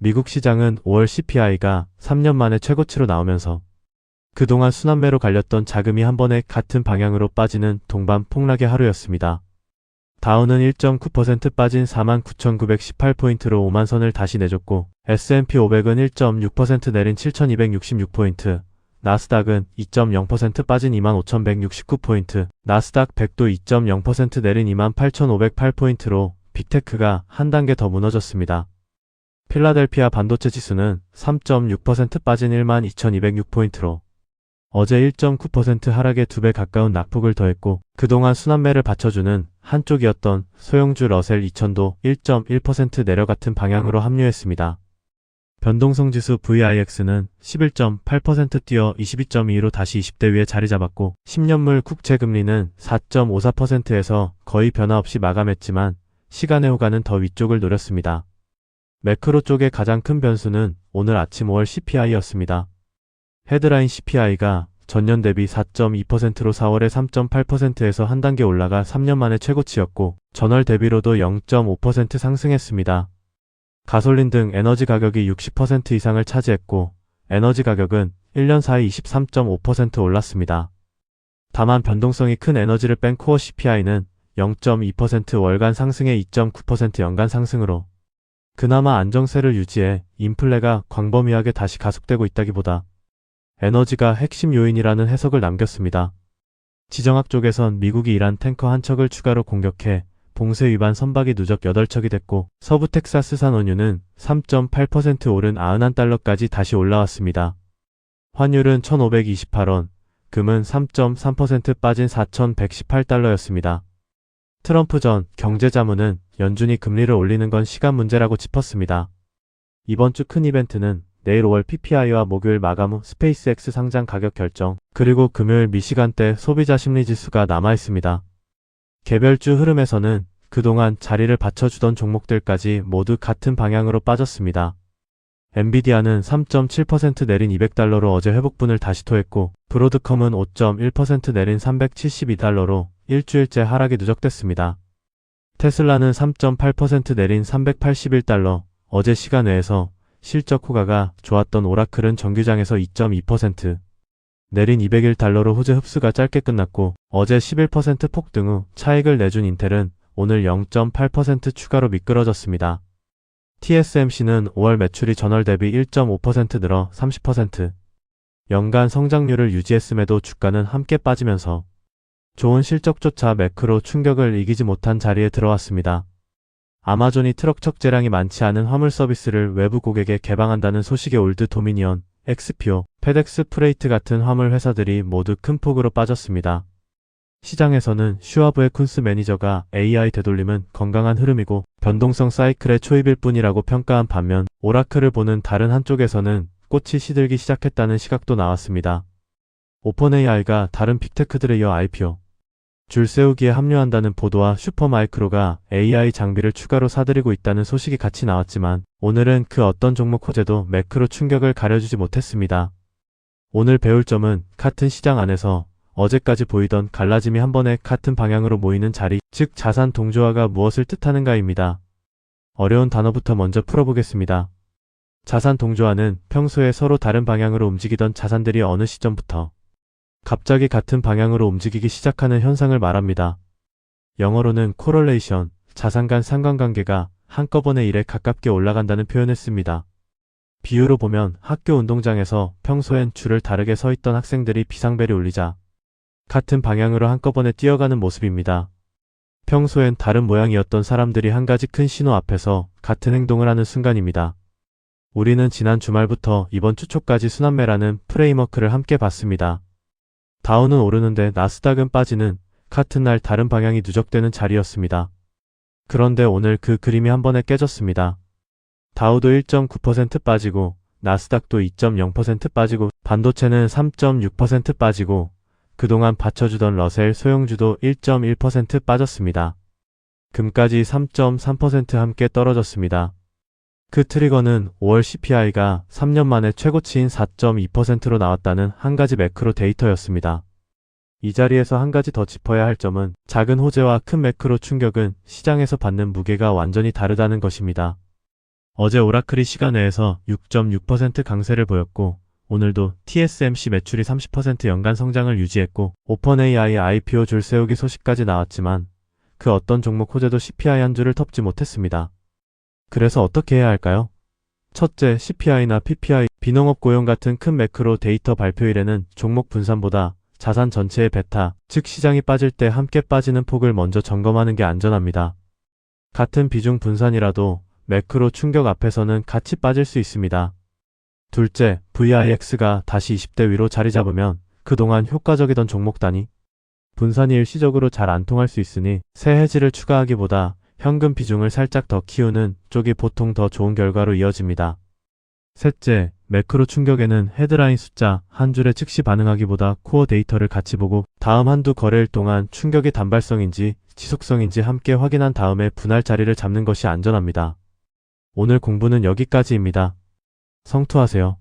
미국 시장은 5월 CPI가 3년 만에 최고치로 나오면서 그동안 순환매로 갈렸던 자금이 한 번에 같은 방향으로 빠지는 동반 폭락의 하루였습니다. 다우는 1.9% 빠진 49,918포인트로 5만 선을 다시 내줬고 S&P 500은 1.6% 내린 7,266포인트, 나스닥은 2.0% 빠진 25,169포인트, 나스닥 100도 2.0% 내린 28,508포인트로 빅테크가 한 단계 더 무너졌습니다. 필라델피아 반도체 지수는 3.6% 빠진 12,206포인트로 어제 1.9% 하락에 2배 가까운 낙폭을 더했고 그동안 순환매를 받쳐주는 한쪽이었던 소형주 러셀 2000도 1.1% 내려 같은 방향으로 합류했습니다. 변동성 지수 VIX는 11.8% 뛰어 22.2로 다시 20대 위에 자리 잡았고 10년물 국채 금리는 4.54%에서 거의 변화 없이 마감했지만 시간의 호가는 더 위쪽을 노렸습니다. 매크로 쪽의 가장 큰 변수는 오늘 아침 5월 CPI였습니다. 헤드라인 CPI가 전년 대비 4.2%로 4월에 3.8%에서 한 단계 올라가 3년 만에 최고치였고 전월 대비로도 0.5% 상승했습니다. 가솔린 등 에너지 가격이 60% 이상을 차지했고 에너지 가격은 1년 사이 23.5% 올랐습니다. 다만 변동성이 큰 에너지를 뺀 코어 CPI는 0.2% 월간 상승에 2.9% 연간 상승으로 그나마 안정세를 유지해 인플레가 광범위하게 다시 가속되고 있다기보다 에너지가 핵심 요인이라는 해석을 남겼습니다. 지정학 쪽에선 미국이 이란 탱커 한 척을 추가로 공격해 봉쇄 위반 선박이 누적 8척이 됐고 서부 텍사스산 원유는 3.8% 오른 91달러까지 다시 올라왔습니다. 환율은 1,528원, 금은 3.3% 빠진 4,118달러였습니다. 트럼프 전 경제자문은 연준이 금리를 올리는 건 시간 문제라고 짚었습니다. 이번 주 큰 이벤트는 내일 5월 PPI와 목요일 마감 후 스페이스X 상장 가격 결정, 그리고 금요일 미시간대 소비자 심리지수가 남아있습니다. 개별주 흐름에서는 그동안 자리를 받쳐주던 종목들까지 모두 같은 방향으로 빠졌습니다. 엔비디아는 3.7% 내린 200달러로 어제 회복분을 다시 토했고 브로드컴은 5.1% 내린 372달러로 일주일째 하락이 누적됐습니다. 테슬라는 3.8% 내린 381달러, 어제 시간 외에서 실적 호가가 좋았던 오라클은 정규장에서 2.2% 내린 201달러로 호재 흡수가 짧게 끝났고 어제 11% 폭등 후 차익을 내준 인텔은 오늘 0.8% 추가로 미끄러졌습니다. TSMC는 5월 매출이 전월 대비 1.5% 늘어 30% 연간 성장률을 유지했음에도 주가는 함께 빠지면서 좋은 실적조차 매크로 충격을 이기지 못한 자리에 들어왔습니다. 아마존이 트럭 척재량이 많지 않은 화물 서비스를 외부 고객에 개방한다는 소식에 올드 도미니언, 엑스피오, 페덱스 프레이트 같은 화물 회사들이 모두 큰 폭으로 빠졌습니다. 시장에서는 슈와브의 쿤스 매니저가 AI 되돌림은 건강한 흐름이고 변동성 사이클의 초입일 뿐이라고 평가한 반면 오라클을 보는 다른 한쪽에서는 꽃이 시들기 시작했다는 시각도 나왔습니다. 오픈AI가 다른 빅테크들에 이어 IPO 줄 세우기에 합류한다는 보도와 슈퍼마이크로가 AI 장비를 추가로 사들이고 있다는 소식이 같이 나왔지만 오늘은 그 어떤 종목 호재도 매크로 충격을 가려주지 못했습니다. 오늘 배울 점은 같은 시장 안에서 어제까지 보이던 갈라짐이 한 번에 같은 방향으로 모이는 자리, 즉 자산 동조화가 무엇을 뜻하는가입니다. 어려운 단어부터 먼저 풀어보겠습니다. 자산 동조화는 평소에 서로 다른 방향으로 움직이던 자산들이 어느 시점부터 갑자기 같은 방향으로 움직이기 시작하는 현상을 말합니다. 영어로는 correlation, 자산 간 상관관계가 한꺼번에 1에 가깝게 올라간다는 표현을 씁니다. 비유로 보면 학교 운동장에서 평소엔 줄을 다르게 서 있던 학생들이 비상벨이 울리자 같은 방향으로 한꺼번에 뛰어가는 모습입니다. 평소엔 다른 모양이었던 사람들이 한 가지 큰 신호 앞에서 같은 행동을 하는 순간입니다. 우리는 지난 주말부터 이번 주 초까지 순환매라는 프레임워크를 함께 봤습니다. 다우는 오르는데 나스닥은 빠지는 같은 날 다른 방향이 누적되는 자리였습니다. 그런데 오늘 그 그림이 한 번에 깨졌습니다. 다우도 1.9% 빠지고 나스닥도 2.0% 빠지고 반도체는 3.6% 빠지고 그동안 받쳐주던 러셀 소형주도 1.1% 빠졌습니다. 금까지 3.3% 함께 떨어졌습니다. 그 트리거는 5월 CPI가 3년 만에 최고치인 4.2%로 나왔다는 한 가지 매크로 데이터였습니다. 이 자리에서 한 가지 더 짚어야 할 점은 작은 호재와 큰 매크로 충격은 시장에서 받는 무게가 완전히 다르다는 것입니다. 어제 오라클이 시간 외에서 6.6% 강세를 보였고 오늘도 TSMC 매출이 30% 연간 성장을 유지했고 오펀AI IPO 줄 세우기 소식까지 나왔지만 그 어떤 종목 호재도 CPI 한 줄을 덮지 못했습니다. 그래서 어떻게 해야 할까요? 첫째, CPI나 PPI, 비농업 고용 같은 큰 매크로 데이터 발표일에는 종목 분산보다 자산 전체의 베타, 즉 시장이 빠질 때 함께 빠지는 폭을 먼저 점검하는 게 안전합니다. 같은 비중 분산이라도 매크로 충격 앞에서는 같이 빠질 수 있습니다. 둘째, VIX가 다시 20대 위로 자리 잡으면 그동안 효과적이던 종목 단위 분산이 일시적으로 잘 안 통할 수 있으니 새 해지를 추가하기보다 현금 비중을 살짝 더 키우는 쪽이 보통 더 좋은 결과로 이어집니다. 셋째, 매크로 충격에는 헤드라인 숫자 한 줄에 즉시 반응하기보다 코어 데이터를 같이 보고 다음 한두 거래일 동안 충격이 단발성인지 지속성인지 함께 확인한 다음에 분할 자리를 잡는 것이 안전합니다. 오늘 공부는 여기까지입니다. 성투하세요.